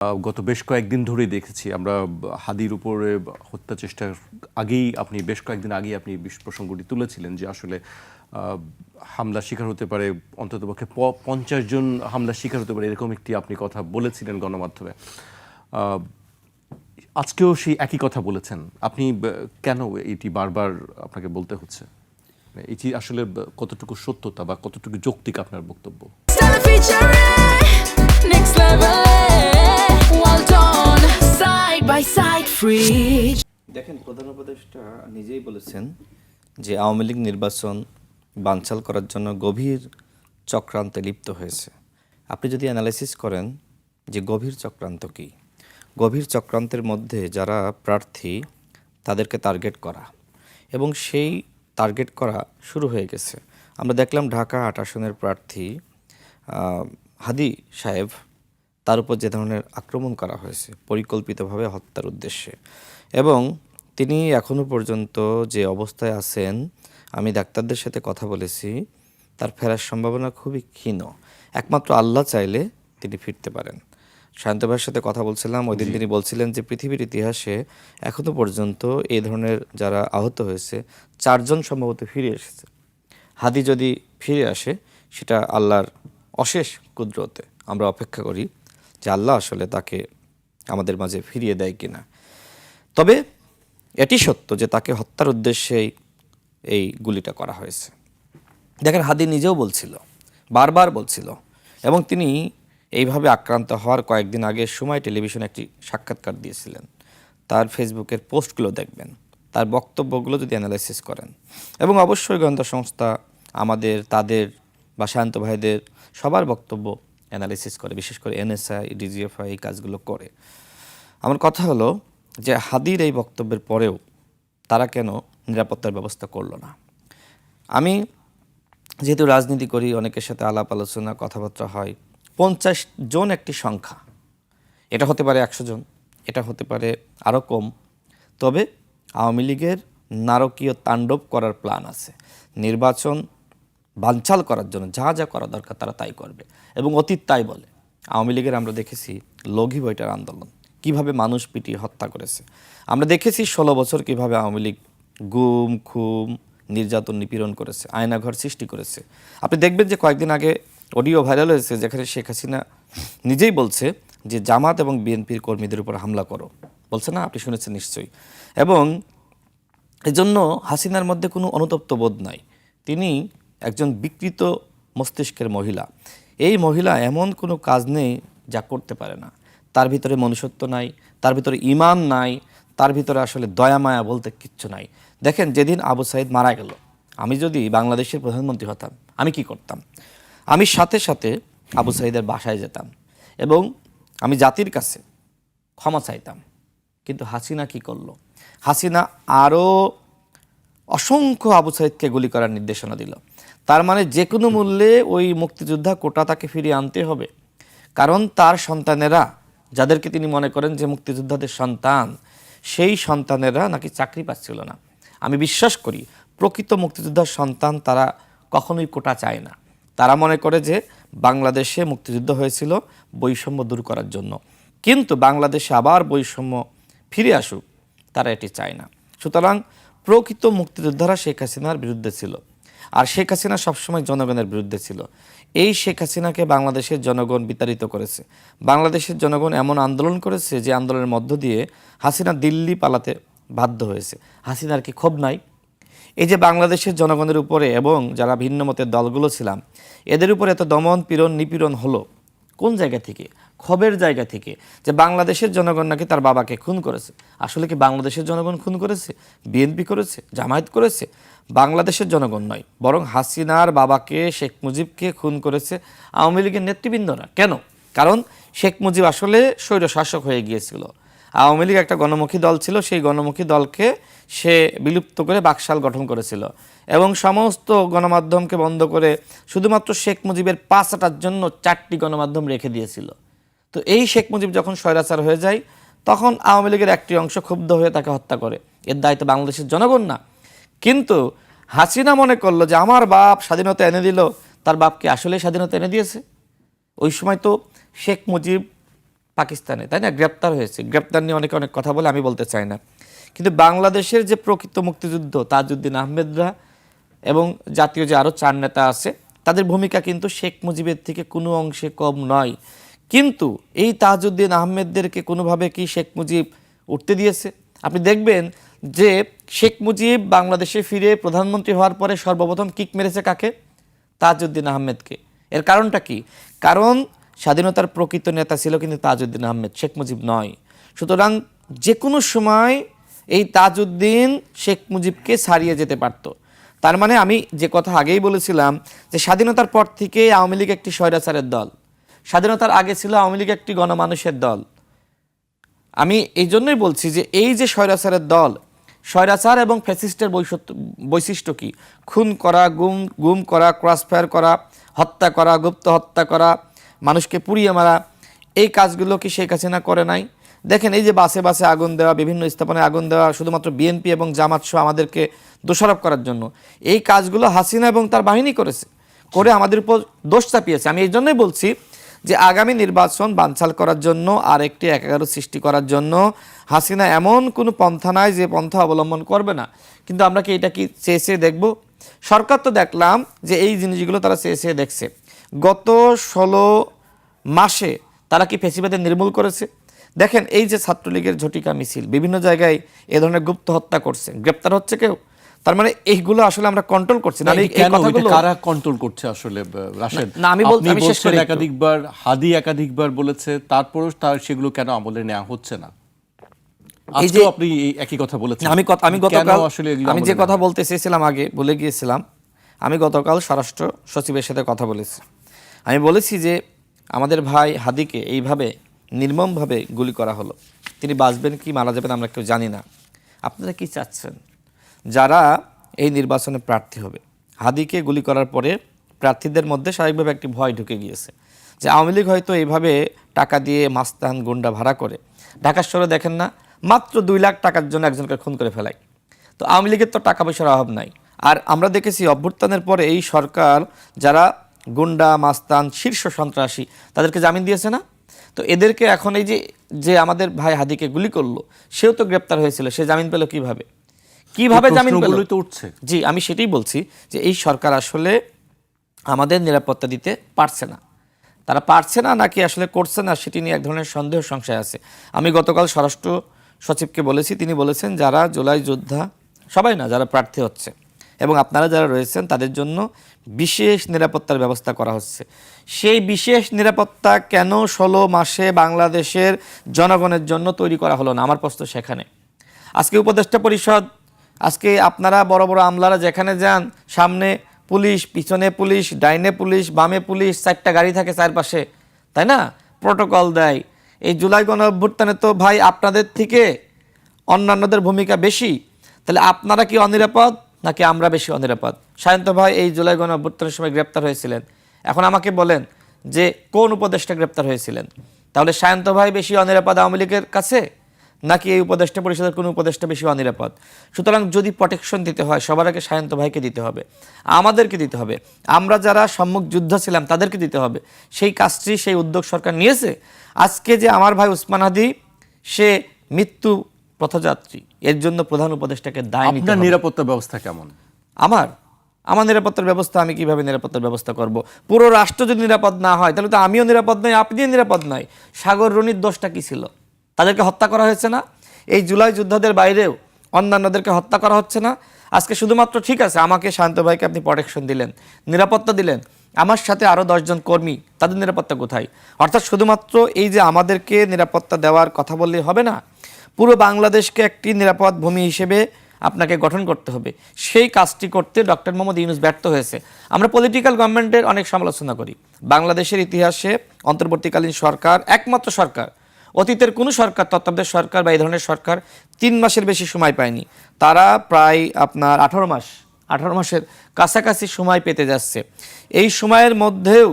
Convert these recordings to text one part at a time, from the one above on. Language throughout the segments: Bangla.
গত বেশ কয়েকদিন ধরেই দেখেছি আমরা হাদির উপরে হত্যা চেষ্টার আগেই বেশ কয়েকদিন আগেই আপনি প্রসঙ্গটি তুলেছিলেন যে আসলে হামলা শিকার হতে পারে, অন্ততপক্ষে 50 জন হামলা শিকার হতে পারে, এরকম একটি আপনি কথা বলেছিলেন গণমাধ্যমে। আজকেও সেই একই কথা বলেছেন। আপনি কেন এটি বারবার আপনাকে বলতে হচ্ছে? এটি আসলে কতটুকু সত্যতা বা কতটুকু যৌক্তিক আপনার বক্তব্য? দেখেন, প্রধান উপদেষ্টা নিজেই বলেছেন যে আওয়ামী লীগ নির্বাচন বানচাল করার জন্য গভীর চক্রান্তে লিপ্ত হয়েছে। আপনি যদি অ্যানালাইসিস করেন যে গভীর চক্রান্ত কী, গভীর চক্রান্তের মধ্যে যারা প্রার্থী তাদেরকে টার্গেট করা, এবং সেই টার্গেট করা শুরু হয়ে গেছে। আমরা দেখলাম ঢাকা ৮ আসনের প্রার্থী হাদি সাহেব, তার উপর যে ধরনের আক্রমণ করা হয়েছে পরিকল্পিতভাবে হত্যার উদ্দেশ্যে, এবং তিনি এখনও পর্যন্ত যে অবস্থায় আছেন, আমি ডাক্তারদের সাথে কথা বলেছি, তার ফেরার সম্ভাবনা খুবই ক্ষীণ। একমাত্র আল্লাহ চাইলে তিনি ফিরতে পারেন। শান্ত ভাইয়ের সাথে কথা বলছিলাম, ওই দিন তিনি বলছিলেন যে পৃথিবীর ইতিহাসে এখনও পর্যন্ত এই ধরনের যারা আহত হয়েছে 4 জন সম্ভবত ফিরে এসেছে। হাদি যদি ফিরে আসে সেটা আল্লাহর অশেষ কুদরতে। আমরা অপেক্ষা করি যে আল্লাহ আসলে তাকে আমাদের মাঝে ফিরিয়ে দেয় কিনা। তবে এটি সত্য যে তাকে হত্যার উদ্দেশ্যেই এই গুলিটা করা হয়েছে। দেখেন, হাদি নিজেও বলছিল, বারবার বলছিল, এবং তিনি এইভাবে আক্রান্ত হওয়ার কয়েকদিন আগে সময় টেলিভিশনে একটি সাক্ষাৎকার দিয়েছিলেন। তার ফেসবুকের পোস্টগুলো দেখবেন, তার বক্তব্যগুলো যদি অ্যানালাইসিস করেন, এবং অবশ্যই গোয়েন্দা সংস্থা আমাদের, তাদের বা শান্ত ভাইদের সবার বক্তব্য অ্যানালাইসিস করে, বিশেষ করে এনএসআই, ডিজিএফআই এই কাজগুলো করে। আমার কথা হলো যে হাদির এই বক্তব্যের পরেও তারা কেন নিরাপত্তার ব্যবস্থা করলো না? আমি যেহেতু রাজনীতি করি, অনেকের সাথে আলাপ আলোচনা কথাবার্তা হয়, 50 জন একটি সংখ্যা, এটা হতে পারে 100 জন, এটা হতে পারে আরও কম। তবে আওয়ামী লীগের নারকীয় তাণ্ডব করার প্ল্যান আছে। নির্বাচন বানচাল করার জন্য যা যা করা দরকার তারা তাই করবে, এবং অতীত তাই বলে। আওয়ামী লীগের আমরা দেখেছি লগি বইটার আন্দোলন, কিভাবে মানুষ পিটিয়ে হত্যা করেছে। আমরা দেখেছি 16 বছর কিভাবে আওয়ামী লীগ গুম খুম নির্যাতন নিপীড়ন করেছে, আয়নাঘর সৃষ্টি করেছে। আপনি দেখবেন যে কয়েকদিন আগে অডিও ভাইরাল হয়েছে, যেখানে শেখ হাসিনা নিজেই বলছে যে জামাত এবং বিএনপির কর্মীদের উপর হামলা করো, বলছে না? আপনি শুনেছেন নিশ্চয়ই। এবং এজন্য হাসিনার মধ্যে কোনো অনুতপ্ত বোধ নাই। তিনি একজন বিকৃত মস্তিষ্কের মহিলা। এই মহিলা এমন কোনো কাজ নেই যা করতে পারে না। তার ভিতরে মনুষ্যত্ব নাই, তার ভিতরে ঈমান নাই, তার ভিতরে আসলে দয়া মায়া বলতে কিচ্ছু নাই। দেখেন, যেদিন আবু সাইদ মারা গেল, আমি যদি বাংলাদেশের প্রধানমন্ত্রী হতাম, আমি কি করতাম? আমি সাথে সাথে আবু সাইদের বাসায় যেতাম এবং আমি জাতির কাছে ক্ষমা চাইতাম। কিন্তু হাসিনা কি করলো? হাসিনা আরও অসংখ্য আবু সাইদকে গুলি করার নির্দেশনা দিল। তার মানে যে কোনো মূল্যে ওই মুক্তিযোদ্ধা কোটা তাকে ফিরিয়ে আনতে হবে, কারণ তার সন্তানেরা, যাদেরকে তিনি মনে করেন যে মুক্তিযোদ্ধাদের সন্তান, সেই সন্তানেরা নাকি চাকরি পাচ্ছিল না। আমি বিশ্বাস করি প্রকৃত মুক্তিযোদ্ধার সন্তান তারা কখনোই কোটা চায় না। তারা মনে করে যে বাংলাদেশে মুক্তিযুদ্ধ হয়েছিল বৈষম্য দূর করার জন্য, কিন্তু বাংলাদেশে আবার বৈষম্য ফিরে আসুক তারা এটি চায় না। সুতরাং প্রকৃত মুক্তিযোদ্ধারা শেখ হাসিনার বিরুদ্ধে ছিল, আর শেখ হাসিনা সবসময় জনগণের বিরুদ্ধে ছিল। এই শেখ হাসিনাকে বাংলাদেশের জনগণ বিতাড়িত করেছে। বাংলাদেশের জনগণ এমন আন্দোলন করেছে যে আন্দোলনের মধ্য দিয়ে হাসিনা দিল্লি পালাতে বাধ্য হয়েছে। হাসিনার কি ক্ষোভ নাই? এই যে বাংলাদেশের জনগণের উপরে এবং যারা ভিন্ন মতের দলগুলো ছিলাম, এদের উপরে এত দমন পীড়ন নিপীড়ন হলো কোন জায়গা থেকে? ক্ষোভের জায়গা থেকে, যে বাংলাদেশের জনগণ নাকি তার বাবাকে খুন করেছে। আসলে কি বাংলাদেশের জনগণ খুন করেছে? বিএনপি করেছে? জামায়াত করেছে? বাংলাদেশের জনগণ নয়, বরং হাসিনার বাবাকে, শেখ মুজিবকে খুন করেছে আওয়ামী লীগের নেতৃবৃন্দরা। কেন? কারণ শেখ মুজিব আসলে স্বৈরশাসক হয়ে গিয়েছিল। আওয়ামী লীগ একটা গণমুখী দল ছিল, সেই গণমুখী দলকে সে বিলুপ্ত করে বাকশাল গঠন করেছিল এবং সমস্ত গণমাধ্যমকে বন্ধ করে শুধুমাত্র শেখ মুজিবের পাশ আটার জন্য 4টি গণমাধ্যম রেখে দিয়েছিল। তো এই শেখ মুজিব যখন স্বৈরাচার হয়ে যায়, তখন আওয়ামী লীগের একটি অংশ ক্ষুব্ধ হয়ে তাকে হত্যা করে। এর দায়িত্ব বাংলাদেশের জনগণ না। কিন্তু হাসিনা মনে করলো যে আমার বাপ স্বাধীনতা এনে দিল, তার বাপকে আসলে স্বাধীনতা এনে দিয়েছে? ওই সময় তো শেখ মুজিব পাকিস্তানে, তাই না? গ্রেপ্তার হয়েছে, গ্রেপ্তার নিয়ে অনেকে অনেক কথা বলে, আমি বলতে চাই না। কিন্তু বাংলাদেশের যে প্রকৃত মুক্তিযুদ্ধ তাজউদ্দিন আহমেদরা এবং জাতীয় যে আরও 4 নেতা আছে, তাদের ভূমিকা কিন্তু শেখ মুজিবের থেকে কোনো অংশে কম নয়। কিন্তু এই তাজউদ্দিন আহমেদদেরকে কোনোভাবে কি শেখ মুজিব উঠতে দিয়েছে? আপনি দেখবেন যে শেখ মুজিব বাংলাদেশে ফিরে প্রধানমন্ত্রী হওয়ার পরে সর্বপ্রথম কিক মেরেছে কাকে? তাজউদ্দিন আহমেদকে। এর কারণটা কি? কারণ স্বাধীনতার প্রকৃত নেতা ছিল কিন্তু তাজউদ্দিন আহমেদ, শেখ মুজিব নয়। সুতরাং যে কোনো সময় এই তাজউদ্দিন শেখ মুজিবকে ছাড়িয়ে যেতে পারত। তার মানে আমি যে কথা আগেই বলেছিলাম যে স্বাধীনতার পর থেকে আওয়ামী লীগ একটি স্বৈরাচারের দল, স্বাধীনতার আগে ছিল আওয়ামী লীগ একটি গণমানুষের দল। আমি এই জন্যই বলছি যে এই যে স্বৈরাচারের দল, স্বৈরাচার এবং ফ্যাসিস্টের বৈশিষ্ট্য কি? খুন করা, গুম করা, ক্রসফায়ার করা, হত্যা করা, গুপ্ত হত্যা করা, মানুষকে পুড়িয়ে মারা, এই কাজগুলো কি শেখ হাসিনা করে নাই? দেখেন এই যে বাসে বাসে আগুন দেওয়া, বিভিন্ন স্থাপনায় আগুন দেওয়া, শুধুমাত্র বিএনপি এবং জামাত সহ আমাদেরকে দোষারোপ করার জন্য, এই কাজগুলো হাসিনা এবং তার বাহিনী করেছে, করে আমাদের উপর দোষ চাপিয়েছে। আমি এই জন্যই বলছি যে আগামী নির্বাচন বানচাল করার জন্য আর একটি 11 সৃষ্টি করার জন্য হাসিনা এমন কোনো পন্থা নাই যে পন্থা অবলম্বন করবে না। কিন্তু আমরা কি এটা কি চেয়ে দেখব? সরকার তো দেখলাম যে এই জিনিসগুলো তারা চেয়ে দেখছে। গত 16 মাসে তারা কি ফ্যাসিবাদের নির্মূল করেছে? দেখেন এই যে ছাত্রলীগের ঝটিকা মিছিল, বিভিন্ন জায়গায় এ ধরনের গুপ্ত হত্যা করছে, গ্রেপ্তার হচ্ছে কেউ। তার মানে এইগুলো আসলে আমরা কন্ট্রোল করছি না। এই কথাগুলো কারা কন্ট্রোল করছে আসলে রাশেদ? না, আমি শেষ করি। একাধিকবার হাদি একাধিকবার বলেছে, তারপরও তার সেগুলো কেন আমলে নেওয়া হচ্ছে না? আজকেও আপনি একই কথা বলেছেন। আমি গতকাল আমি যে কথা বলতে চেয়েছিলাম আগে বলে গিয়েছিলাম। আমি গতকাল স্বরাষ্ট্র সচিবের সাথে কথা বলেছি। আমি বলেছি যে আমাদের ভাই হাদিকে এইভাবে নির্মমভাবে গুলি করা হলো, তিনি বাঁচবেন কি মারা যাবেন আমরা কেউ জানি না। আপনারা কি চাচ্ছেন? যারা এই নির্বাচনে প্রার্থী হবে, হাদিকে গুলি করার পরে প্রার্থীদের মধ্যে স্বাভাবিকভাবে একটি ভয় ঢুকে গিয়েছে যে আওয়ামী লীগ হয়তো এইভাবে টাকা দিয়ে মাস্তান গুন্ডা ভাড়া করে, ঢাকা শহরে দেখেন না মাত্র 2 লাখ টাকার জন্য একজনকে খুন করে ফেলায়। তো আওয়ামী লীগের তো টাকা পয়সার অভাব নাই। আর আমরা দেখেছি অভ্যুত্থানের পরে এই সরকার যারা গুন্ডা মাস্তান শীর্ষ সন্ত্রাসী তাদেরকে জামিন দিয়েছে না? তো এদেরকে এখন এই যে আমাদের ভাই হাদিকে গুলি করলো, সেও তো গ্রেপ্তার হয়েছিল, সে জামিন পেল কিভাবে? জামিন পেল? তো উঠছে। জি, আমি সেটাই বলছি যে এই সরকার আসলে আমাদের নিরাপত্তা দিতে পারছে না। তারা পারছে না নাকি আসলে করছে না, সেটি নিয়ে এক ধরনের সন্দেহ সংশয় আছে। আমি গতকাল স্বরাষ্ট্র সচিবকে বলেছি, তিনি বলেছেন যারা জুলাই যোদ্ধা, সবাই না, যারা প্রার্থী হচ্ছে এবং আপনারা যারা রয়েছেন তাদের জন্য বিশেষ নিরাপত্তার ব্যবস্থা করা হচ্ছে। সেই বিশেষ নিরাপত্তা কেন 16 মাসে বাংলাদেশের জনগণের জন্য তৈরি করা হলো না? আমার প্রশ্ন সেখানে। আজকে উপদেষ্টা পরিষদ, আজকে আপনারা বড় বড় আমলারা যেখানে যান, সামনে পুলিশ, পিছনে পুলিশ, ডাইনে পুলিশ, বামে পুলিশ, 4টা গাড়ি থাকে চারপাশে, তাই না? প্রটোকল দেয়। এই জুলাই গণ অভ্যুত্থানে তো ভাই আপনাদের থেকে অন্যান্যদের ভূমিকা বেশি। তাহলে আপনারা কি অনিরাপদ নাকি আমরা বেশি অনিরাপদ? সায়ন্ত ভাই এই জুলাই গণ অভ্যুত্থানের সময় গ্রেপ্তার হয়েছিলেন, এখন আমাকে বলেন যে কোন উপদেষ্টা গ্রেপ্তার হয়েছিলেন? তাহলে সায়ন্ত ভাই বেশি অনিরাপদ আওয়ামী লীগের কাছে নাকি এই উপদেষ্টা পরিষদের কোনো উপদেষ্টা বেশি অনিরাপদ? সুতরাং যদি প্রোটেকশন দিতে হয় সবার আগে সায়ন্ত ভাইকে দিতে হবে, আমাদেরকে দিতে হবে, আমরা যারা সম্মুখ যুদ্ধ ছিলাম তাদেরকে দিতে হবে। সেই কাজটি, সেই উদ্যোগ সরকার নিয়েছে। আজকে যে আমার ভাই উসমান হাদি সে মৃত্যু পথযাত্রী, এর জন্য প্রধান উপদেষ্টাকে দায় নিতে হবে। আপনার নিরাপত্তা ব্যবস্থা কেমন? আমার নিরাপত্তার ব্যবস্থা, আমি কিভাবে নিরাপত্তার ব্যবস্থা করব? পুরো রাষ্ট্র যদি নিরাপদ না হয় তাহলে তো আমিও নিরাপদ নই, আপনিও নিরাপদ নয়। সাগর রনির দোষটা কি ছিল? তাদেরকে হত্যা করা হয়েছে না? এই জুলাই যোদ্ধাদের বাইরেও অন্যান্যদেরকে হত্যা করা হচ্ছে না? আজকে শুধুমাত্র ঠিক আছে আমাকে শান্ত ভাইকে আপনি প্রোটেকশন দিলেন, নিরাপত্তা দিলেন, আমার সাথে আরও 10 জন কর্মী, তাদের নিরাপত্তা কোথায়? অর্থাৎ শুধুমাত্র এই যে আমাদেরকে নিরাপত্তা দেওয়ার কথা বললেই হবে না, পুরো বাংলাদেশকে একটি নিরাপদ ভূমি হিসেবে আপনাকে গঠন করতে হবে। সেই কাজটি করতে ডক্টর মোহাম্মদ ইউনূস ব্যর্থ হয়েছে। আমরা পলিটিক্যাল গভর্নমেন্টের অনেক সমালোচনা করি। বাংলাদেশের ইতিহাসে অন্তর্বর্তীকালীন সরকার একমাত্র সরকার, অতীতের কোনো সরকার, তত্ত্বাবধায়ক সরকার বা এই ধরনের সরকার 3 মাসের বেশি সময় পায়নি। তারা প্রায় আপনার 18 মাসের কাছাকাছি সময় পেতে যাচ্ছে। এই সময়ের মধ্যেও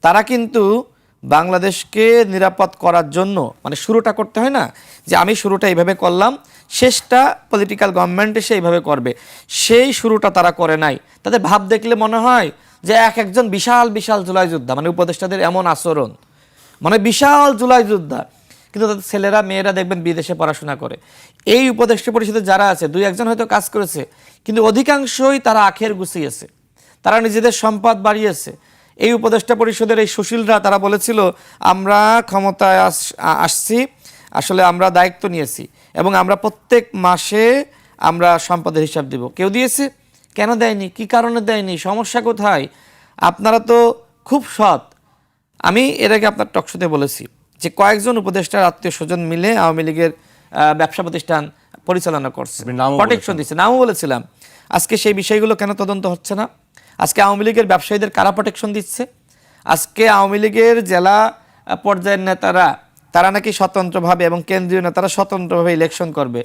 তারা কিন্তু বাংলাদেশকে নিরাপদ করার জন্য, মানে শুরুটা করতে হয় না যে আমি শুরুটা এইভাবে করলাম, শেষটা পলিটিক্যাল গভর্নমেন্ট এসে এইভাবে করবে, সেই শুরুটা তারা করে নাই। তাদের ভাব দেখলে মনে হয় যে একজন বিশাল বিশাল জুলাই যোদ্ধা, মানে উপদেষ্টাদের এমন আচরণ, মানে বিশাল জুলাই যোদ্ধা, কিন্তু তাদের ছেলেরা মেয়েরা দেখবেন বিদেশে পড়াশোনা করে। এই উপদেষ্টা পরিষদে যারা আছে 2-1 হয়তো কাজ করেছে, কিন্তু অধিকাংশই তারা আখের গুছিয়েছে, তারা নিজেদের সম্পদ বাড়িয়েছে। এই উপদেষ্টা পরিষদের এই সুশীলরা তারা বলেছিল আমরা ক্ষমতায় আসছি, আসলে আমরা দায়িত্ব নিয়েছি এবং আমরা প্রত্যেক মাসে আমরা সম্পদের হিসাব দিব। কেউ দিয়েছে? কেন দেয়নি? কি কারণে দেয়নি? সমস্যা কোথায়? আপনারা তো খুব সৎ। আমি এর আগে আপনার টকশোতে বলেছি যে কয়েকজন উপদেষ্টার আত্মীয় স্বজন মিলে আওয়ামী লীগের ব্যবসা প্রতিষ্ঠান পরিচালনা করছে, আপনি নামও প্রটেকশন দিচ্ছে, নামও বলেছিলাম। আজকে সেই বিষয়গুলো কেন তদন্ত হচ্ছে না? আজকে আওয়ামী লীগের ব্যবসায়ীদের কারা প্রটেকশন দিচ্ছে? আজকে আওয়ামী লীগের জেলা পর্যায়ের নেতারা তারা নাকি স্বতন্ত্রভাবে এবং কেন্দ্রীয় নেতারা স্বতন্ত্রভাবে ইলেকশন করবে।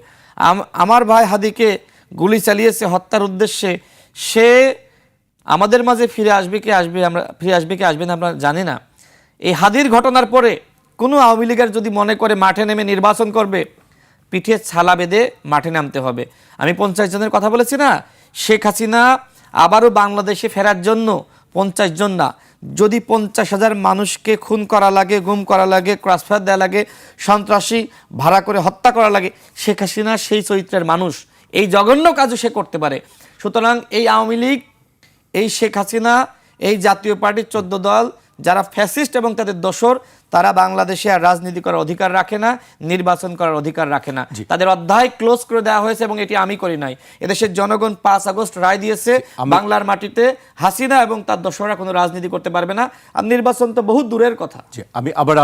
আমার ভাই হাদিকে গুলি চালিয়েছে হত্যার উদ্দেশ্যে, সে আমাদের মাঝে ফিরে আসবে কি আসবে না আমরা জানি না। এই হাদির ঘটনার পরে কোনো আওয়ামী লীগের যদি মনে করে মাঠে নেমে নির্বাচন করবে, পিঠে ছালা বেঁধে মাঠে নামতে হবে। আমি 50 জনের কথা বলেছি না, শেখ হাসিনা আবারও বাংলাদেশে ফেরার জন্য 50 জন না, যদি 50,000 মানুষকে খুন করা লাগে, গুম করা লাগে, ক্রসফায়ার দেওয়া লাগে, সন্ত্রাসী ভাড়া করে হত্যা করা লাগে, শেখ হাসিনা সেই চরিত্রের মানুষ, এই জঘন্য কাজও সে করতে পারে। সুতরাং এই আওয়ামী লীগ, এই শেখ হাসিনা, এই জাতীয় পার্টির 14 দল যারা ফ্যাসিস্ট এবং তাদের দোসর, তারা বাংলাদেশে আর রাজনীতি করার অধিকার রাখে না, নির্বাচন করার অধিকার রাখে না। তাদের অধ্যায় ক্লোজ করে দেওয়া হয়েছে এবং এটি আমি করি নাই। এদেশের জনগণ 5 আগস্ট রায় দিয়েছে, বাংলার মাটিতে হাসিনা এবং তার দোসররা কোনো রাজনীতি করতে পারবে না, আর নির্বাচন তো বহু দূরের কথা। আমি আবার